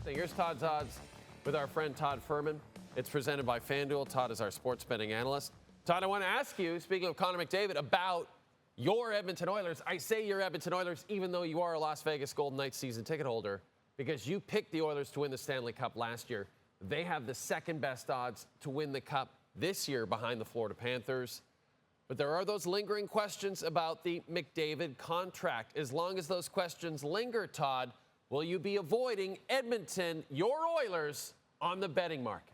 Here's Todd's odds with our friend Todd Fuhrman. It's presented by FanDuel. Todd is our sports betting analyst. Todd, I want to ask you, speaking of Connor McDavid, about your Edmonton Oilers. I say your Edmonton Oilers, even though you are a Las Vegas Golden Knights season ticket holder, because you picked the Oilers to win the Stanley Cup last year. They have the second best odds to win the Cup this year behind the Florida Panthers. But there are those lingering questions about the McDavid contract. As long as those questions linger, Todd, will you be avoiding Edmonton, your Oilers, on the betting market?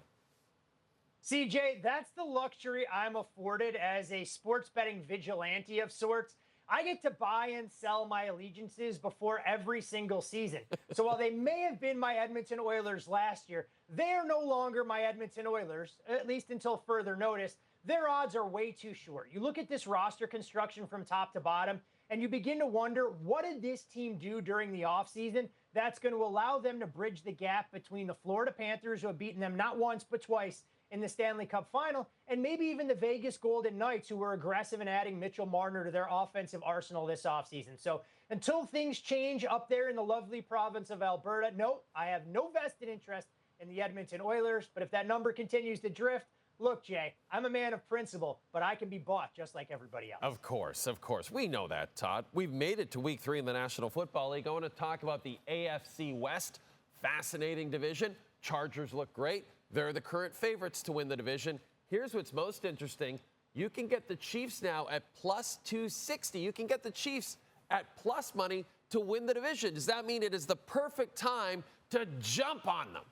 CJ, that's the luxury I'm afforded as a sports betting vigilante of sorts. I get to buy and sell my allegiances before every single season. So while they may have been my Edmonton Oilers last year, they are no longer my Edmonton Oilers, at least until further notice. Their odds are way too short. You look at this roster construction from top to bottom, and you begin to wonder, what did this team do during the offseason that's going to allow them to bridge the gap between the Florida Panthers, who have beaten them not once but twice in the Stanley Cup final, and maybe even the Vegas Golden Knights, who were aggressive in adding Mitchell Marner to their offensive arsenal this offseason. So until things change up there in the lovely province of Alberta, no, I have no vested interest in the Edmonton Oilers. But if that number continues to drift, look, Jay, I'm a man of principle, but I can be bought just like everybody else. Of course, of course. We know that, Todd. We've made it to week 3 in the National Football League. I want to talk about the AFC West. Fascinating division. Chargers look great. They're the current favorites to win the division. Here's what's most interesting. You can get the Chiefs now at plus 260. You can get the Chiefs at plus money to win the division. Does that mean it is the perfect time to jump on them?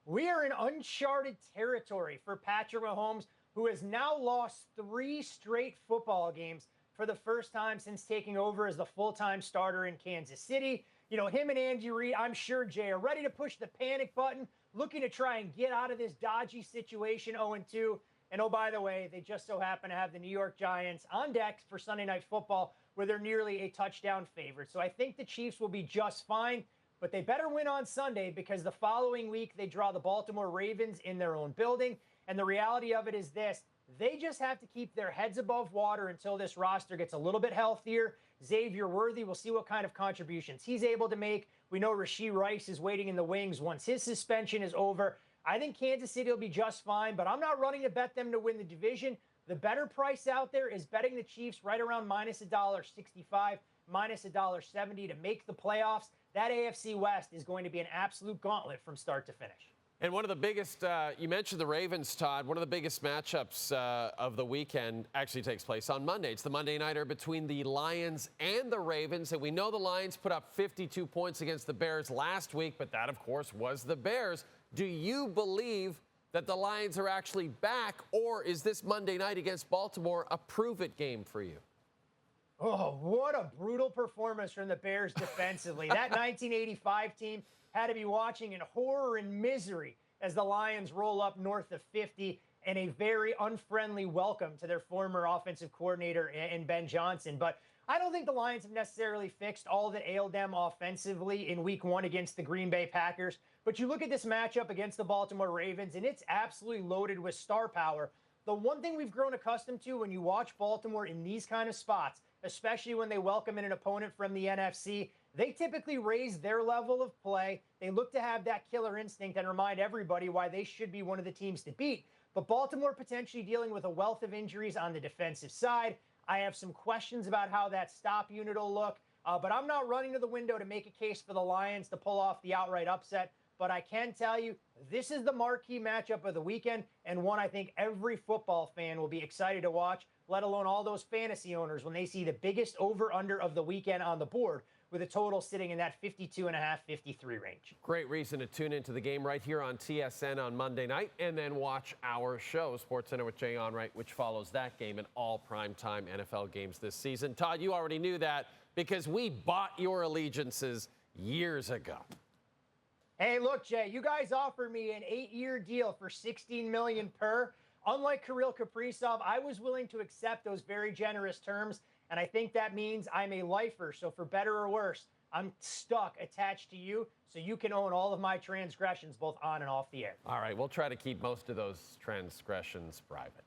We are in uncharted territory for Patrick Mahomes, who has now lost 3 straight football games for the first time since taking over as the full-time starter in Kansas City. You know, him and Andy Reid, I'm sure, Jay, are ready to push the panic button, looking to try and get out of this dodgy situation 0-2. And oh, by the way, they just so happen to have the New York Giants on deck for Sunday Night Football, where they're nearly a touchdown favorite. So I think the Chiefs will be just fine, but they better win on Sunday, because the following week they draw the Baltimore Ravens in their own building. And the reality of it is this: they just have to keep their heads above water until this roster gets a little bit healthier. Xavier Worthy, we'll see what kind of contributions he's able to make. We know Rashee Rice is waiting in the wings once his suspension is over. I think Kansas City will be just fine, but I'm not running to bet them to win the division. The better price out there is betting the Chiefs right around minus $1.65, minus $1.70 to make the playoffs. That AFC West is going to be an absolute gauntlet from start to finish. And one of the biggest, you mentioned the Ravens, Todd, one of the biggest matchups of the weekend actually takes place on Monday. It's the Monday nighter between the Lions and the Ravens. And we know the Lions put up 52 points against the Bears last week, but that, of course, was the Bears. Do you believe that the Lions are actually back, or is this Monday night against Baltimore a prove-it game for you? Oh, what a brutal performance from the Bears defensively. That 1985 team had to be watching in horror and misery as the Lions roll up north of 50, and a very unfriendly welcome to their former offensive coordinator in Ben Johnson. But I don't think the Lions have necessarily fixed all that ailed them offensively in week 1 against the Green Bay Packers. But you look at this matchup against the Baltimore Ravens, and it's absolutely loaded with star power. The one thing we've grown accustomed to when you watch Baltimore in these kind of spots, especially when they welcome in an opponent from the NFC, they typically raise their level of play. They look to have that killer instinct and remind everybody why they should be one of the teams to beat. But Baltimore potentially dealing with a wealth of injuries on the defensive side. I have some questions about how that stop unit will look, but I'm not running to the window to make a case for the Lions to pull off the outright upset. But I can tell you, this is the marquee matchup of the weekend, and one I think every football fan will be excited to watch, let alone all those fantasy owners when they see the biggest over-under of the weekend on the board, with a total sitting in that 52.5, 53 range. Great reason to tune into the game right here on TSN on Monday night, and then watch our show, SportsCenter with Jay Onrait, which follows that game and all primetime NFL games this season. Todd, you already knew that because we bought your allegiances years ago. Hey, look, Jay, you guys offered me an 8-year deal for $16 million per. Unlike Kirill Kaprizov, I was willing to accept those very generous terms, and I think that means I'm a lifer. So for better or worse, I'm stuck attached to you, so you can own all of my transgressions both on and off the air. All right, we'll try to keep most of those transgressions private.